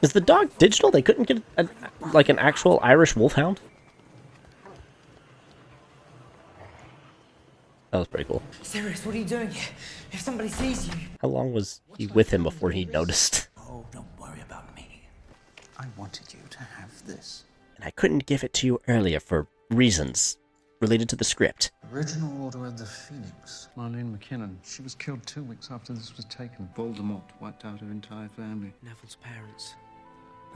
Is the dog digital? They couldn't get like an actual Irish wolfhound? That was pretty cool. Sirius, what are you doing here? If somebody sees you... How long was he with him before he noticed? Oh, don't worry about me. I wanted you to have this. And I couldn't give it to you earlier for reasons related to the script. Original Order of the Phoenix. Marlene McKinnon. She was killed 2 weeks after this was taken. Voldemort wiped out her entire family. Neville's parents.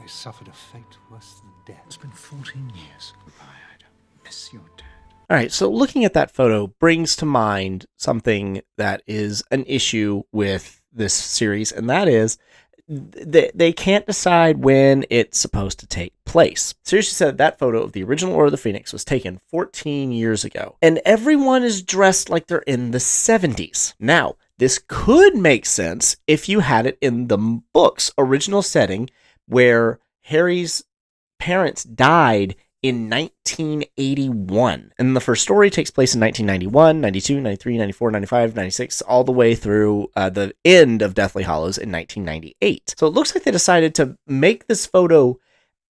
They suffered a fate worse than death. It's been 14 years. Goodbye, Ida. Miss your dad. All right, so looking at that photo brings to mind something that is an issue with this series, and that is they can't decide when it's supposed to take place. Seriously said that photo of the original Order of the Phoenix was taken 14 years ago, and everyone is dressed like they're in the 70s. Now, this could make sense if you had it in the book's original setting where Harry's parents died in 1981. And the first story takes place in 1991, 92, 93, 94, 95, 96, all the way through the end of Deathly Hallows in 1998. So it looks like they decided to make this photo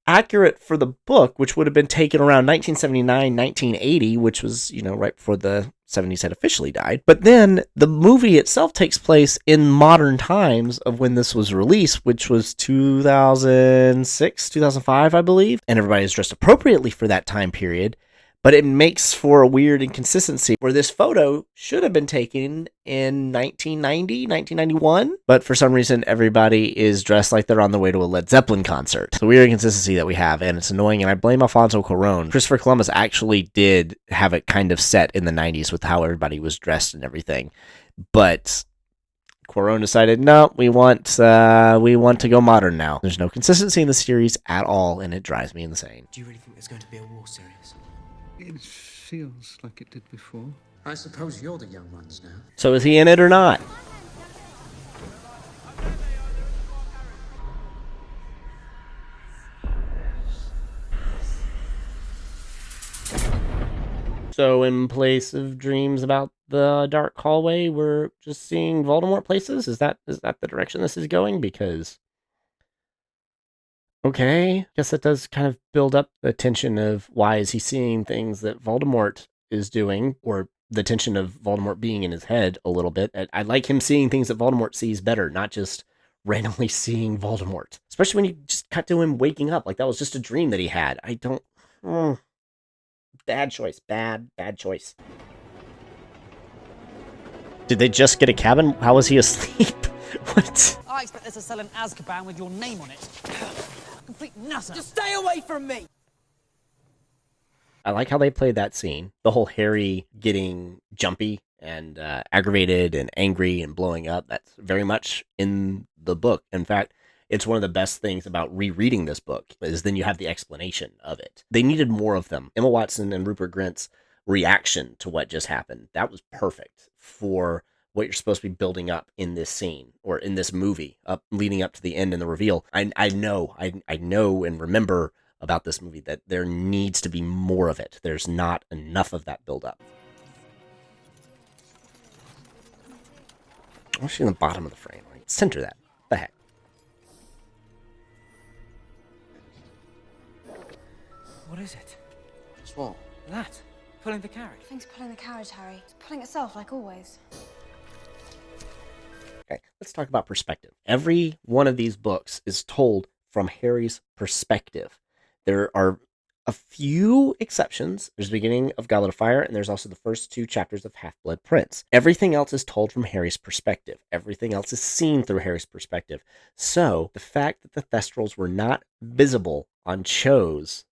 accurate for the book, which would have been taken around 1979, 1980, which was, right before the 70s had officially died. But then the movie itself takes place in modern times of when this was released, which was 2006, 2005, I believe. And everybody is dressed appropriately for that time period. But it makes for a weird inconsistency where this photo should have been taken in 1990, 1991. But for some reason, everybody is dressed like they're on the way to a Led Zeppelin concert. It's a weird inconsistency that we have, and it's annoying, and I blame Alfonso Cuarón. Christopher Columbus actually did have it kind of set in the 90s with how everybody was dressed and everything. But Cuarón decided, no, we want to go modern now. There's no consistency in the series at all, and it drives me insane. Do you really think there's going to be a war, Sirius? It feels like it did before. I suppose you're the young ones now. So is he in it or not? So in place of dreams about the dark hallway, we're just seeing Voldemort places? Is that the direction this is going? Because okay, guess that does kind of build up the tension of why is he seeing things that Voldemort is doing, or the tension of Voldemort being in his head a little bit. I like him seeing things that Voldemort sees better, not just randomly seeing Voldemort. Especially when you just cut to him waking up, like that was just a dream that he had. I don't... Bad choice. Bad choice. Did they just get a cabin? How was he asleep? What? I expect there's a cell in Azkaban with your name on it. Complete nutter. Just stay away from me! I like how they played that scene. The whole Harry getting jumpy and aggravated and angry and blowing up. That's very much in the book. In fact, it's one of the best things about rereading this book is then you have the explanation of it. They needed more of them. Emma Watson and Rupert Grint's reaction to what just happened, that was perfect for what you're supposed to be building up in this scene or in this movie, leading up to the end and the reveal. I know and remember about this movie that there needs to be more of it. There's not enough of that build up. I'm actually in the bottom of the frame. Right? Center that. What the heck? What is it? What's what? That. Pulling the carriage. Things pulling the carriage, Harry. It's pulling itself, like always. Okay, let's talk about perspective. Every one of these books is told from Harry's perspective. There are a few exceptions. There's the beginning of Goblet of Fire, and there's also the first 2 chapters of Half-Blood Prince. Everything else is told from Harry's perspective. Everything else is seen through Harry's perspective. So, the fact that the Thestrals were not visible on Cho's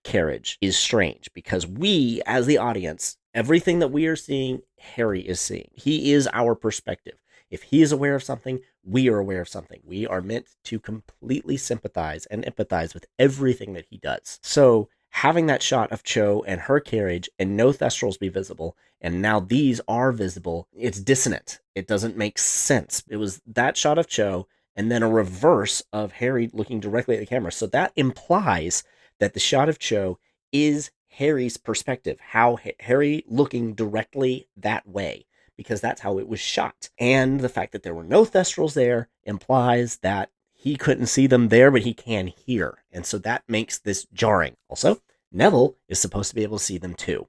carriage is strange, because we, as the audience, everything that we are seeing, Harry is seeing. He is our perspective. If he is aware of something, we are aware of something. We are meant to completely sympathize and empathize with everything that he does. So having that shot of Cho and her carriage and no Thestrals be visible, and now these are visible, it's dissonant. It doesn't make sense. It was that shot of Cho and then a reverse of Harry looking directly at the camera. So that implies that the shot of Cho is Harry's perspective, how Harry looking directly that way, because that's how it was shot. And the fact that there were no Thestrals there implies that he couldn't see them there, but he can here. And so that makes this jarring. Also, Neville is supposed to be able to see them too.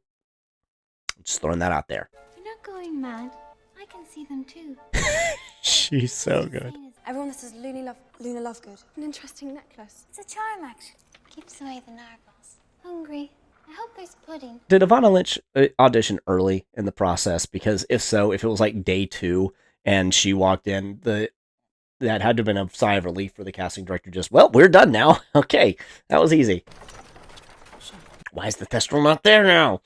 Just throwing that out there. You're not going mad. I can see them too. She's so good. Everyone that says Luna Lovegood. An interesting necklace. It's a charm, actually. Keeps away the narwhals. Hungry. I hope there's pudding. Did Ivana Lynch audition early in the process? Because if so, if it was like day 2 and she walked in, that had to have been a sigh of relief for the casting director. Just, well, we're done now. Okay, that was easy. Why is the Thestral not there now?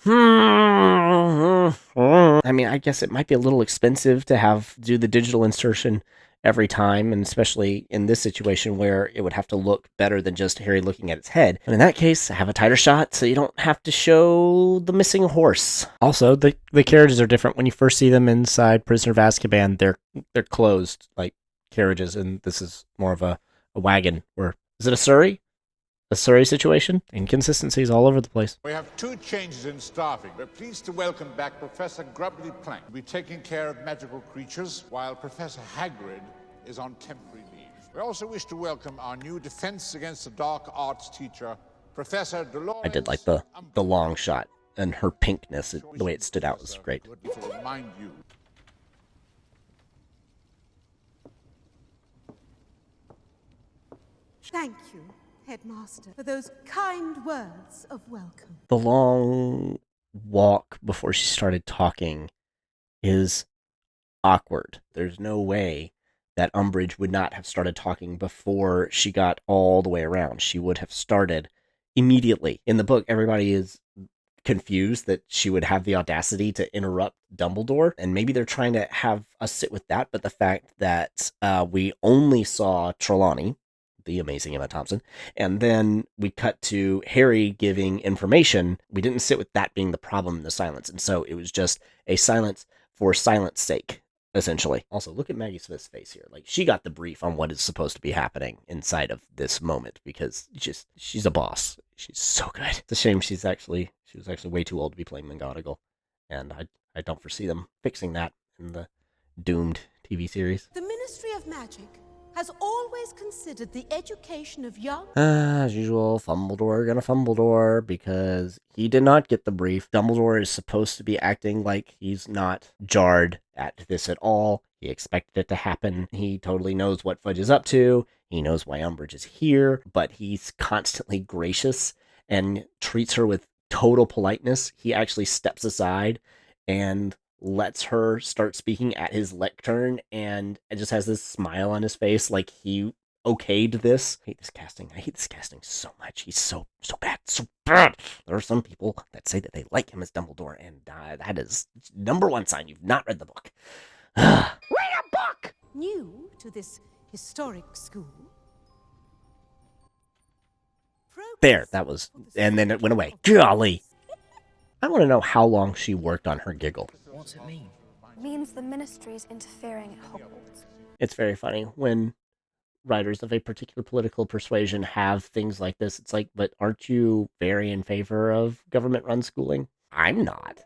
I mean, I guess it might be a little expensive to do the digital insertion every time, and especially in this situation where it would have to look better than just Harry looking at its head. And in that case, have a tighter shot so you don't have to show the missing horse. Also, the carriages are different. When you first see them inside Prisoner of Azkaban, they're closed like carriages, and this is more of a wagon. Is it a Surrey? A Surrey situation? Inconsistencies all over the place. We have 2 changes in staffing. We're pleased to welcome back Professor Grubbly Plank. We'll be taking care of magical creatures, while Professor Hagrid is on temporary leave. We also wish to welcome our new Defense Against the Dark Arts teacher, Professor Dolores. I did like the long shot, and her pinkness, the way it stood out was great. To remind you. Thank you, Headmaster, for those kind words of welcome. The long walk before she started talking is awkward. There's no way that Umbridge would not have started talking before she got all the way around. She would have started immediately. In the book, everybody is confused that she would have the audacity to interrupt Dumbledore, and maybe they're trying to have us sit with that, but the fact that we only saw Trelawney, the amazing Emma Thompson, and then we cut to Harry giving information, we didn't sit with that being the problem in the silence, and so it was just a silence for silence sake, essentially. Also, look at Maggie Smith's face here. Like, she got the brief on what is supposed to be happening inside of this moment, because she's a boss. She's so good. It's a shame she was actually way too old to be playing McGonagall, and I don't foresee them fixing that in the doomed TV series. The Ministry of Magic has always considered the education of young... As usual, Fumbledore gonna Fumbledore, because he did not get the brief. Dumbledore is supposed to be acting like he's not jarred at this at all. He expected it to happen. He totally knows what Fudge is up to. He knows why Umbridge is here, but he's constantly gracious and treats her with total politeness. He actually steps aside and lets her start speaking at his lectern, and it just has this smile on his face like he okayed this. I hate this casting so much. He's so bad, so bad. There are some people that say that they like him as Dumbledore, and that is number one sign you've not read the book. Read a book! New to this historic school. There, that was, and then it went away. Golly! I want to know how long she worked on her giggle. What's it mean? It means the ministry is interfering at Hogwarts. It's very funny when writers of a particular political persuasion have things like this. It's like, but aren't you very in favor of government-run schooling? I'm not.